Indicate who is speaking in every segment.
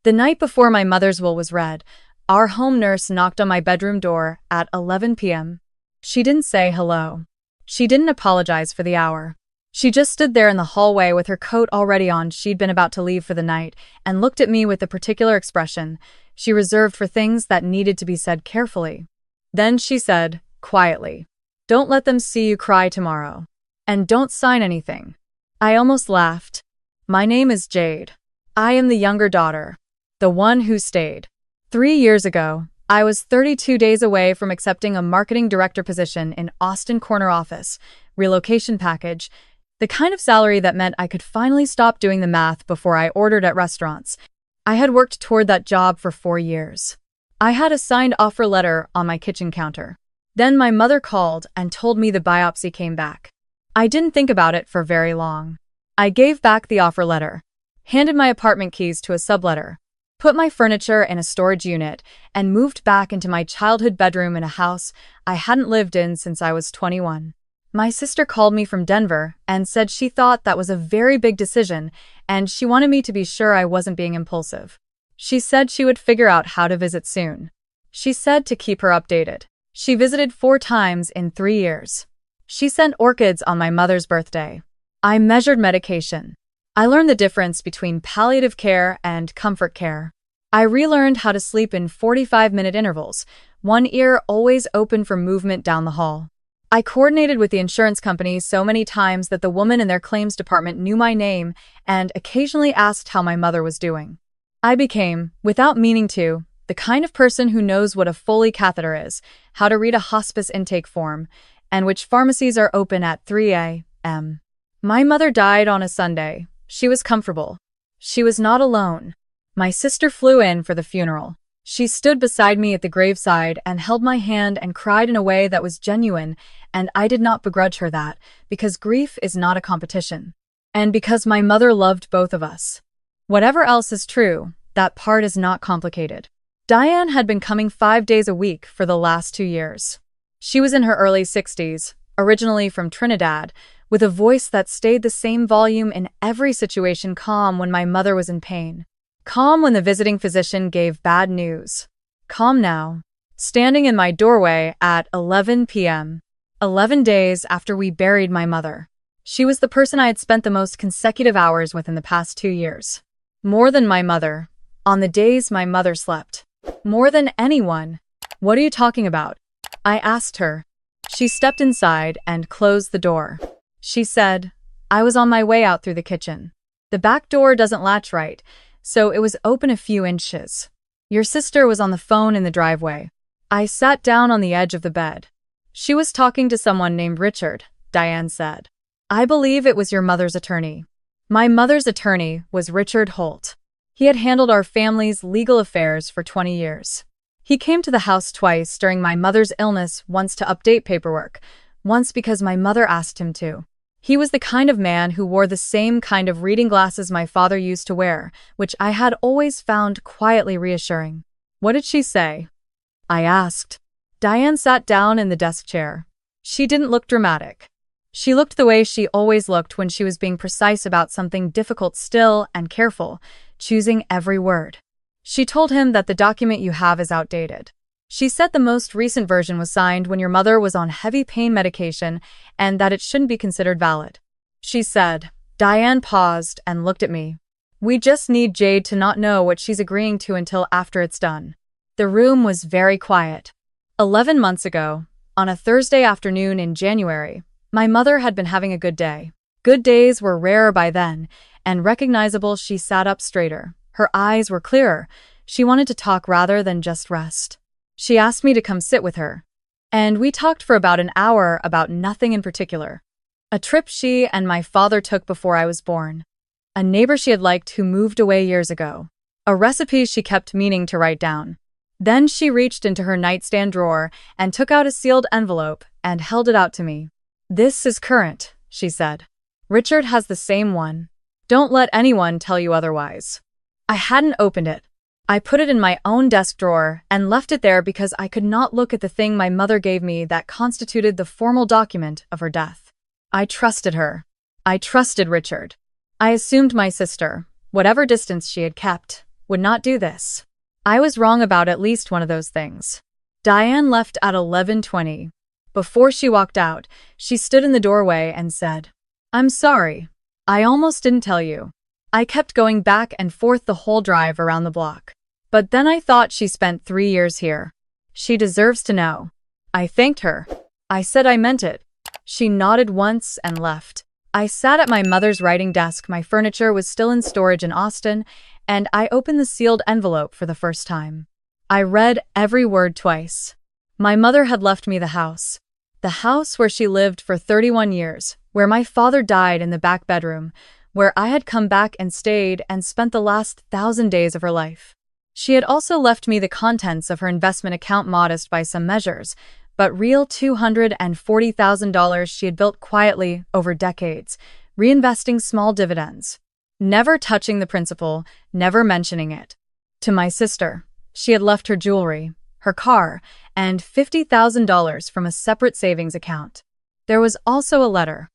Speaker 1: The night before my mother's will was read, our home nurse knocked on my bedroom door at 11 p.m. She didn't say hello. She didn't apologize for the hour. She just stood there in the hallway with her coat already on. She'd been about to leave for the night and looked at me with a particular expression she reserved for things that needed to be said carefully. Then she said, quietly, "Don't let them see you cry tomorrow. And don't sign anything." I almost laughed. My name is Jade. I am the younger daughter. The one who stayed. 3 years ago, I was 32 days away from accepting a marketing director position in Austin corner office, relocation package, the kind of salary that meant I could finally stop doing the math before I ordered at restaurants. I had worked toward that job for 4 years. I had a signed offer letter on my kitchen counter. Then my mother called and told me the biopsy came back. I didn't think about it for very long. I gave back the offer letter, handed my apartment keys to a subletter, put my furniture in a storage unit, and moved back into my childhood bedroom in a house I hadn't lived in since I was 21. My sister called me from Denver and said she thought that was a very big decision and she wanted me to be sure I wasn't being impulsive. She said she would figure out how to visit soon. She said to keep her updated. She visited 4 times in 3 years. She sent orchids on my mother's birthday. I measured medication. I learned the difference between palliative care and comfort care. I relearned how to sleep in 45-minute intervals, one ear always open for movement down the hall. I coordinated with the insurance company so many times that the woman in their claims department knew my name and occasionally asked how my mother was doing. I became, without meaning to, the kind of person who knows what a Foley catheter is, how to read a hospice intake form, and which pharmacies are open at 3 a.m. My mother died on a Sunday. She was comfortable. She was not alone. My sister flew in for the funeral. She stood beside me at the graveside and held my hand and cried in a way that was genuine, and I did not begrudge her that, because grief is not a competition. And because my mother loved both of us. Whatever else is true, that part is not complicated. Diane had been coming 5 days a week for the last 2 years. She was in her early 60s, originally from Trinidad, with a voice that stayed the same volume in every situation, calm when my mother was in pain. Calm when the visiting physician gave bad news. Calm now. Standing in my doorway at 11 p.m. 11 days after we buried my mother. She was the person I had spent the most consecutive hours with in the past 2 years. More than my mother. On the days my mother slept. More than anyone. What are you talking about? I asked her. She stepped inside and closed the door. She said, I was on my way out through the kitchen. The back door doesn't latch right, so it was open a few inches. Your sister was on the phone in the driveway. I sat down on the edge of the bed. She was talking to someone named Richard, Diane said. I believe it was your mother's attorney. My mother's attorney was Richard Holt. He had handled our family's legal affairs for 20 years. He came to the house twice during my mother's illness, once to update paperwork, once because my mother asked him to. He was the kind of man who wore the same kind of reading glasses my father used to wear, which I had always found quietly reassuring. What did she say? I asked. Diane sat down in the desk chair. She didn't look dramatic. She looked the way she always looked when she was being precise about something difficult, still and careful, choosing every word. She told him that the document you have is outdated. She said the most recent version was signed when your mother was on heavy pain medication and that it shouldn't be considered valid. She said. Diane paused and looked at me. We just need Jade to not know what she's agreeing to until after it's done. The room was very quiet. 11 months ago, on a Thursday afternoon in January, my mother had been having a good day. Good days were rarer by then, and recognizable. She sat up straighter. Her eyes were clearer. She wanted to talk rather than just rest. She asked me to come sit with her. And we talked for about an hour about nothing in particular. A trip she and my father took before I was born. A neighbor she had liked who moved away years ago. A recipe she kept meaning to write down. Then she reached into her nightstand drawer and took out a sealed envelope and held it out to me. This is current, she said. Richard has the same one. Don't let anyone tell you otherwise. I hadn't opened it. I put it in my own desk drawer and left it there because I could not look at the thing my mother gave me that constituted the formal document of her death. I trusted her. I trusted Richard. I assumed my sister, whatever distance she had kept, would not do this. I was wrong about at least one of those things. Diane left at 11:20. Before she walked out, she stood in the doorway and said, "I'm sorry. I almost didn't tell you. I kept going back and forth the whole drive around the block. But then I thought she spent 3 years here. She deserves to know." I thanked her. I said I meant it. She nodded once and left. I sat at my mother's writing desk. My furniture was still in storage in Austin, and I opened the sealed envelope for the first time. I read every word twice. My mother had left me the house where she lived for 31 years, where my father died in the back bedroom, where I had come back and stayed and spent the last 1,000 days of her life. She had also left me the contents of her investment account, modest by some measures, but real $240,000 she had built quietly over decades, reinvesting small dividends, never touching the principal, never mentioning it. To my sister, she had left her jewelry, her car, and $50,000 from a separate savings account. There was also a letter,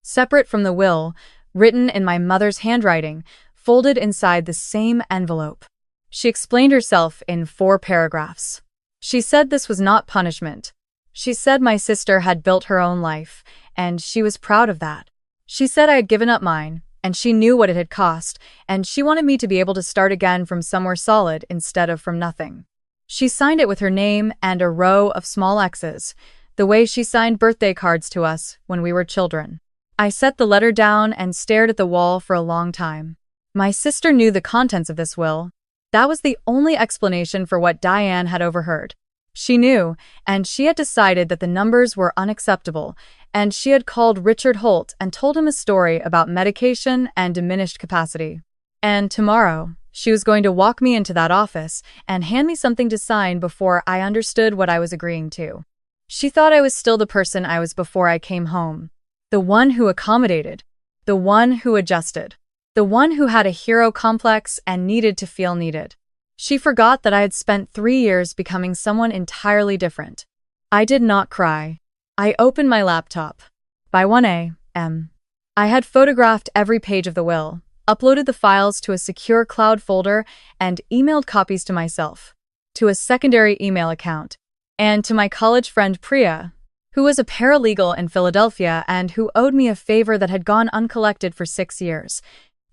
Speaker 1: separate from the will, written in my mother's handwriting, folded inside the same envelope. She explained herself in 4 paragraphs. She said this was not punishment. She said my sister had built her own life, and she was proud of that. She said I had given up mine, and she knew what it had cost, and she wanted me to be able to start again from somewhere solid instead of from nothing. She signed it with her name and a row of small X's, the way she signed birthday cards to us when we were children. I set the letter down and stared at the wall for a long time. My sister knew the contents of this will. That was the only explanation for what Diane had overheard. She knew, and she had decided that the numbers were unacceptable, and she had called Richard Holt and told him a story about medication and diminished capacity. And tomorrow, she was going to walk me into that office and hand me something to sign before I understood what I was agreeing to. She thought I was still the person I was before I came home. The one who accommodated. The one who adjusted. The one who had a hero complex and needed to feel needed. She forgot that I had spent 3 years becoming someone entirely different. I did not cry. I opened my laptop. By 1 a.m., I had photographed every page of the will, uploaded the files to a secure cloud folder, and emailed copies to myself, to a secondary email account, and to my college friend Priya, who was a paralegal in Philadelphia and who owed me a favor that had gone uncollected for 6 years.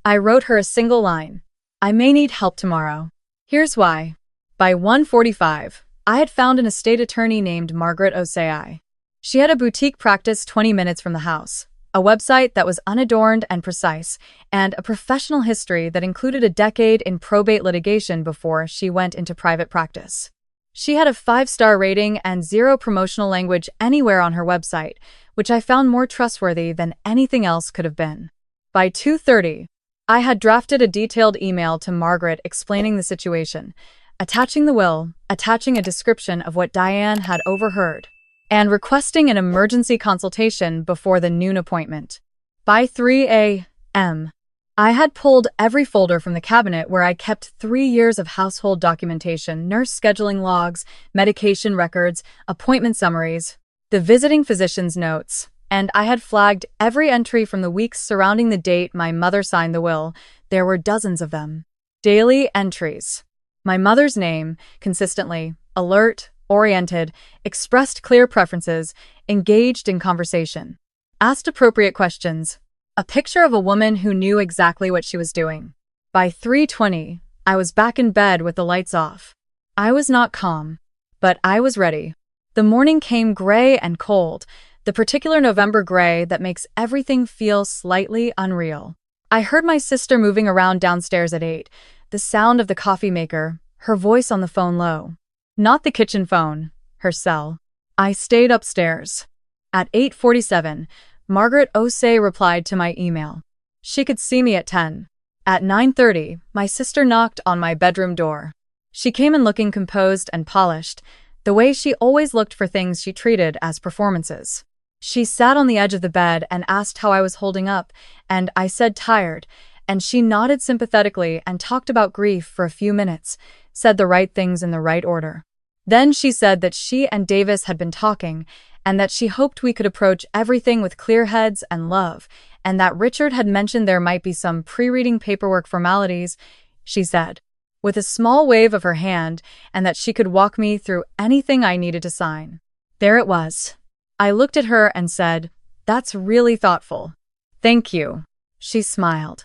Speaker 1: I wrote her a single line. I may need help tomorrow. Here's why. By 1:45, I had found an estate attorney named Margaret Osei. She had a boutique practice 20 minutes from the house, a website that was unadorned and precise, and a professional history that included a decade in probate litigation before she went into private practice. She had a 5-star rating and 0 promotional language anywhere on her website, which I found more trustworthy than anything else could have been. By 2:30, I had drafted a detailed email to Margaret explaining the situation, attaching the will, attaching a description of what Diane had overheard, and requesting an emergency consultation before the noon appointment. By 3 a.m., I had pulled every folder from the cabinet where I kept 3 years of household documentation, nurse scheduling logs, medication records, appointment summaries, the visiting physician's notes, and I had flagged every entry from the weeks surrounding the date my mother signed the will. There were dozens of them. Daily entries. My mother's name, consistently, alert, oriented, expressed clear preferences, engaged in conversation, asked appropriate questions, a picture of a woman who knew exactly what she was doing. By 3:20, I was back in bed with the lights off. I was not calm, but I was ready. The morning came gray and cold, the particular November gray that makes everything feel slightly unreal. I heard my sister moving around downstairs at 8, the sound of the coffee maker, her voice on the phone low. Not the kitchen phone, her cell. I stayed upstairs. At 8:47, Margaret Osei replied to my email. She could see me at 10. At 9:30, my sister knocked on my bedroom door. She came in looking composed and polished, the way she always looked for things she treated as performances. She sat on the edge of the bed and asked how I was holding up, and I said tired, and she nodded sympathetically and talked about grief for a few minutes, said the right things in the right order. Then she said that she and Davis had been talking, and that she hoped we could approach everything with clear heads and love, and that Richard had mentioned there might be some pre-reading paperwork formalities. She said, with a small wave of her hand, and that she could walk me through anything I needed to sign. There it was. I looked at her and said, "That's really thoughtful." "Thank you." She smiled.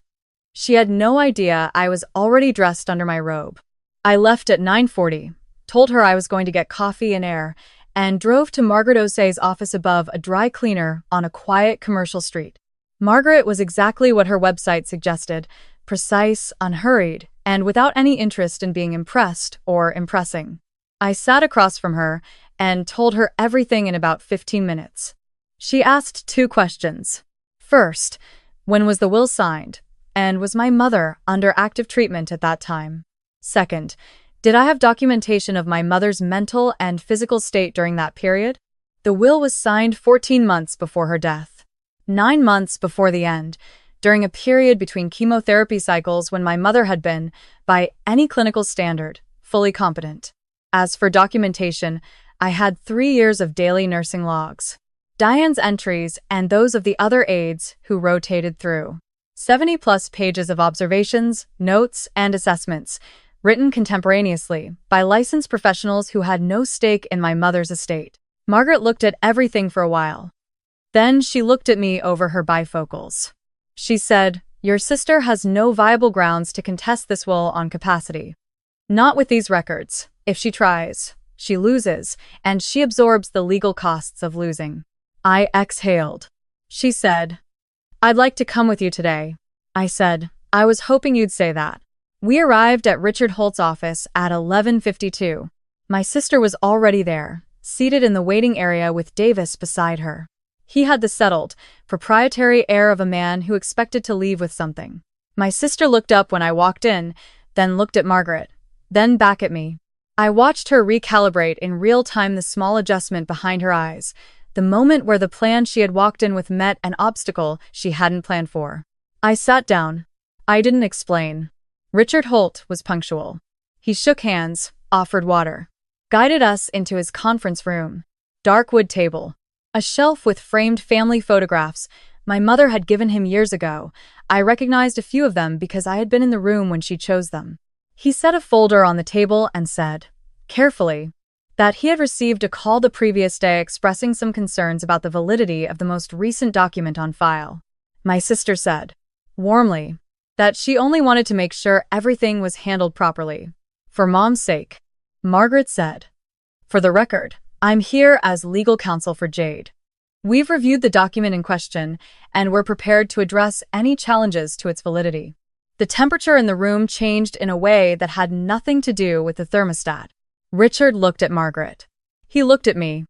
Speaker 1: She had no idea I was already dressed under my robe. I left at 9:40, told her I was going to get coffee and air, and drove to Margaret Osei's office above a dry cleaner on a quiet commercial street. Margaret was exactly what her website suggested: precise, unhurried, and without any interest in being impressed or impressing. I sat across from her and told her everything in about 15 minutes. She asked 2 questions. First, when was the will signed, and was my mother under active treatment at that time? Second, did I have documentation of my mother's mental and physical state during that period? The will was signed 14 months before her death. 9 months before the end, during a period between chemotherapy cycles when my mother had been, by any clinical standard, fully competent. As for documentation, I had 3 years of daily nursing logs, Diane's entries and those of the other aides who rotated through. 70-plus pages of observations, notes, and assessments, written contemporaneously by licensed professionals who had no stake in my mother's estate. Margaret looked at everything for a while. Then she looked at me over her bifocals. She said, "Your sister has no viable grounds to contest this will on capacity. Not with these records. If she tries, she loses, and she absorbs the legal costs of losing." I exhaled. She said, "I'd like to come with you today." I said, "I was hoping you'd say that." We arrived at Richard Holt's office at 11:52. My sister was already there, seated in the waiting area with Davis beside her. He had the settled, proprietary air of a man who expected to leave with something. My sister looked up when I walked in, then looked at Margaret, then back at me. I watched her recalibrate in real time the small adjustment behind her eyes, the moment where the plan she had walked in with met an obstacle she hadn't planned for. I sat down. I didn't explain. Richard Holt was punctual. He shook hands, offered water, guided us into his conference room. Dark wood table. A shelf with framed family photographs my mother had given him years ago. I recognized a few of them because I had been in the room when she chose them. He set a folder on the table and said, carefully, that he had received a call the previous day expressing some concerns about the validity of the most recent document on file. My sister said, warmly, that she only wanted to make sure everything was handled properly. For Mom's sake. Margaret said, for the record, I'm here as legal counsel for Jade. We've reviewed the document in question, and we're prepared to address any challenges to its validity. The temperature in the room changed in a way that had nothing to do with the thermostat. Richard looked at Margaret. He looked at me.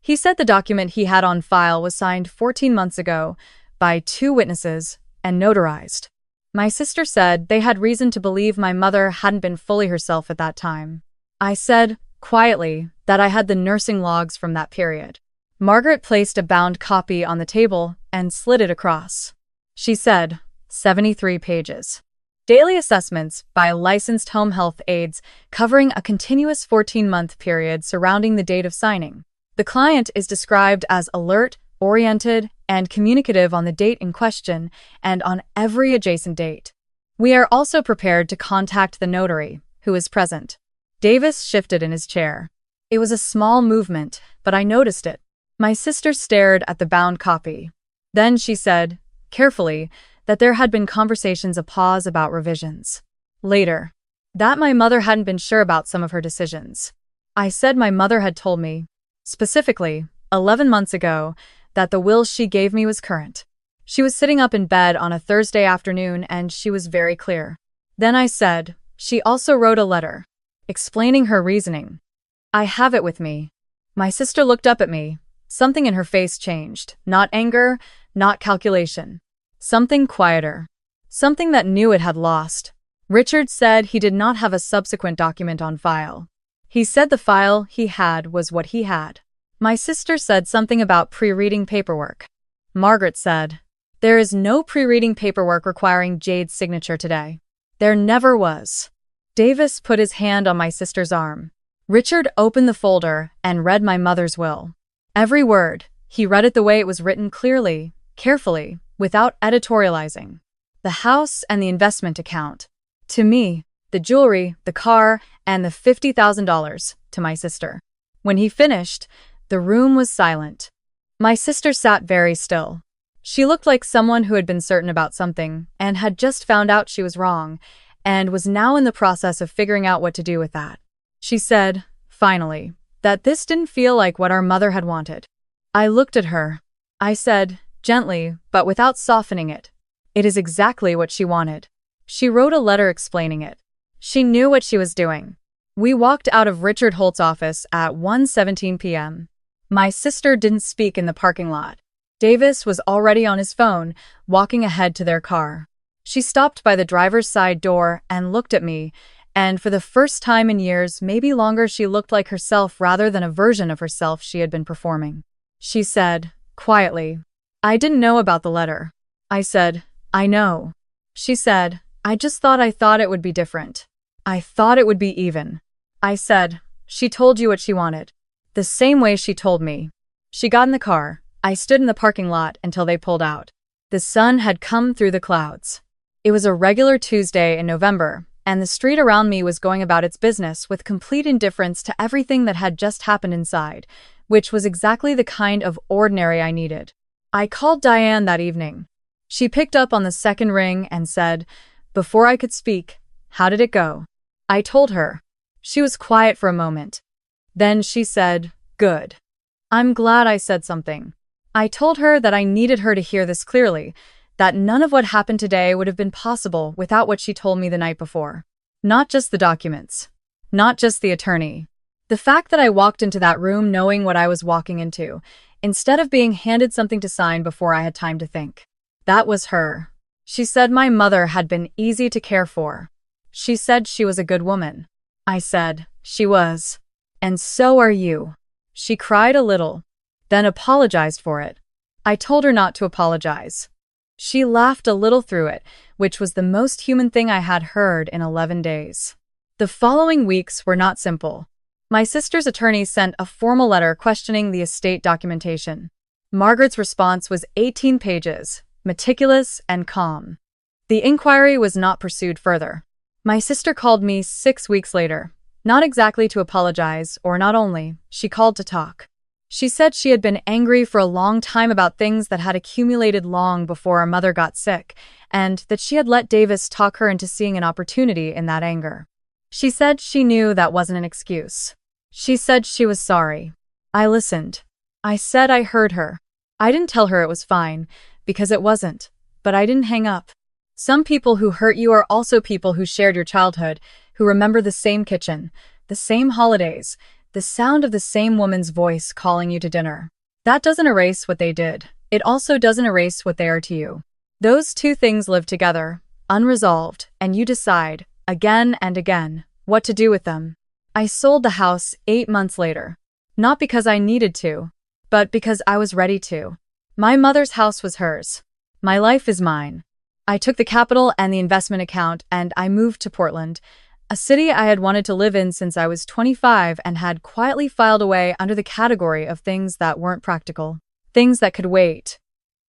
Speaker 1: He said the document he had on file was signed 14 months ago by 2 witnesses and notarized. My sister said they had reason to believe my mother hadn't been fully herself at that time. I said, quietly, that I had the nursing logs from that period. Margaret placed a bound copy on the table and slid it across. She said, 73 pages. Daily assessments by licensed home health aides covering a continuous 14-month period surrounding the date of signing. The client is described as alert, oriented, and communicative on the date in question and on every adjacent date. We are also prepared to contact the notary, who is present. Davis shifted in his chair. It was a small movement, but I noticed it. My sister stared at the bound copy. Then she said, carefully, that there had been conversations a pause about revisions. Later, that my mother hadn't been sure about some of her decisions. I said my mother had told me, specifically, 11 months ago, that the will she gave me was current. She was sitting up in bed on a Thursday afternoon and she was very clear. Then I said, she also wrote a letter, explaining her reasoning. I have it with me. My sister looked up at me. Something in her face changed. Not anger, not calculation. Something quieter. Something that knew it had lost. Richard said he did not have a subsequent document on file. He said the file he had was what he had. My sister said something about pre-reading paperwork. Margaret said, there is no pre-reading paperwork requiring Jade's signature today. There never was. Davis put his hand on my sister's arm. Richard opened the folder and read my mother's will. Every word, he read it the way it was written clearly, carefully, without editorializing. The house and the investment account. To me, the jewelry, the car, and the $50,000 to my sister. When he finished, the room was silent. My sister sat very still. She looked like someone who had been certain about something and had just found out she was wrong and was now in the process of figuring out what to do with that. She said, finally, that this didn't feel like what our mother had wanted. I looked at her. I said, gently, but without softening it, it is exactly what she wanted. She wrote a letter explaining it. She knew what she was doing. We walked out of Richard Holt's office at 1:17 p.m. My sister didn't speak in the parking lot. Davis was already on his phone, walking ahead to their car. She stopped by the driver's side door and looked at me, and for the first time in years, maybe longer, she looked like herself rather than a version of herself she had been performing. She said, quietly, I didn't know about the letter. I said, I know. She said, I thought it would be different. I thought it would be even. I said, she told you what she wanted. The same way she told me. She got in the car. I stood in the parking lot until they pulled out. The sun had come through the clouds. It was a regular Tuesday in November, and the street around me was going about its business with complete indifference to everything that had just happened inside, which was exactly the kind of ordinary I needed. I called Diane that evening. She picked up on the second ring and said, before I could speak, how did it go? I told her. She was quiet for a moment. Then she said, good. I'm glad I said something. I told her that I needed her to hear this clearly, that none of what happened today would have been possible without what she told me the night before. Not just the documents. Not just the attorney. The fact that I walked into that room knowing what I was walking into, instead of being handed something to sign before I had time to think. That was her. She said my mother had been easy to care for. She said she was a good woman. I said, she was. And so are you. She cried a little, then apologized for it. I told her not to apologize. She laughed a little through it, which was the most human thing I had heard in 11 days. The following weeks were not simple. My sister's attorney sent a formal letter questioning the estate documentation. Margaret's response was 18 pages, meticulous and calm. The inquiry was not pursued further. My sister called me 6 weeks later, not exactly to apologize, or not only, she called to talk. She said she had been angry for a long time about things that had accumulated long before our mother got sick, and that she had let Davis talk her into seeing an opportunity in that anger. She said she knew that wasn't an excuse. She said she was sorry. I listened. I said I heard her. I didn't tell her it was fine, because it wasn't, but I didn't hang up. Some people who hurt you are also people who shared your childhood, who remember the same kitchen, the same holidays, the sound of the same woman's voice calling you to dinner. That doesn't erase what they did. It also doesn't erase what they are to you. Those two things live together, unresolved, and you decide, again and again, what to do with them. I sold the house 8 months later. Not because I needed to, but because I was ready to. My mother's house was hers. My life is mine. I took the capital and the investment account and I moved to Portland, a city I had wanted to live in since I was 25 and had quietly filed away under the category of things that weren't practical. Things that could wait.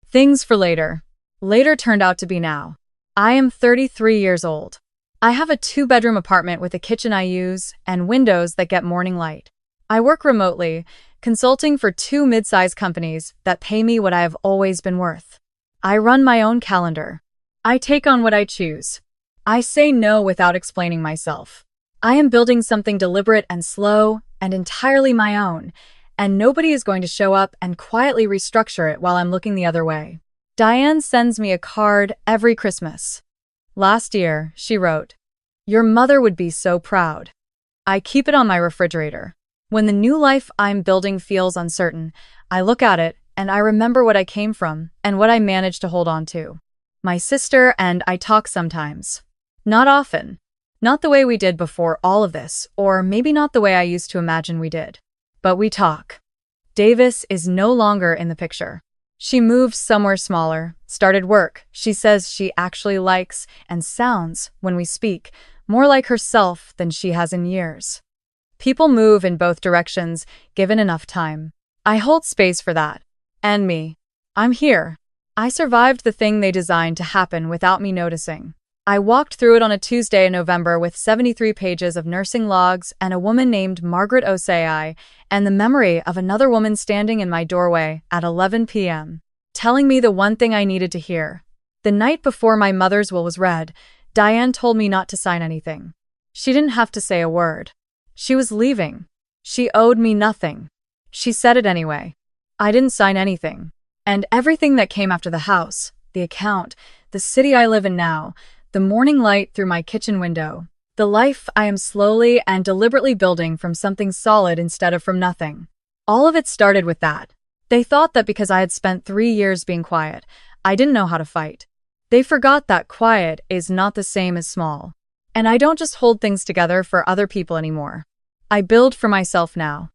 Speaker 1: Things for later. Later turned out to be now. I am 33 years old. I have a 2-bedroom apartment with a kitchen I use and windows that get morning light. I work remotely, consulting for 2 mid-sized companies that pay me what I have always been worth. I run my own calendar. I take on what I choose. I say no without explaining myself. I am building something deliberate and slow and entirely my own, and nobody is going to show up and quietly restructure it while I'm looking the other way. Diane sends me a card every Christmas. Last year, she wrote, "Your mother would be so proud." I keep it on my refrigerator. When the new life I'm building feels uncertain, I look at it and I remember what I came from and what I managed to hold on to. My sister and I talk sometimes. Not often. Not the way we did before all of this, or maybe not the way I used to imagine we did. But we talk. Davis is no longer in the picture. She moved somewhere smaller, started work. She says she actually likes and sounds, when we speak, more like herself than she has in years. People move in both directions, given enough time. I hold space for that. And me. I'm here. I survived the thing they designed to happen without me noticing. I walked through it on a Tuesday in November with 73 pages of nursing logs and a woman named Margaret Osei, and the memory of another woman standing in my doorway at 11 p.m., telling me the one thing I needed to hear. The night before my mother's will was read, Diane told me not to sign anything. She didn't have to say a word. She was leaving. She owed me nothing. She said it anyway. I didn't sign anything. And everything that came after the house, the account, the city I live in now, the morning light through my kitchen window, the life I am slowly and deliberately building from something solid instead of from nothing. All of it started with that. They thought that because I had spent 3 years being quiet, I didn't know how to fight. They forgot that quiet is not the same as small. And I don't just hold things together for other people anymore. I build for myself now.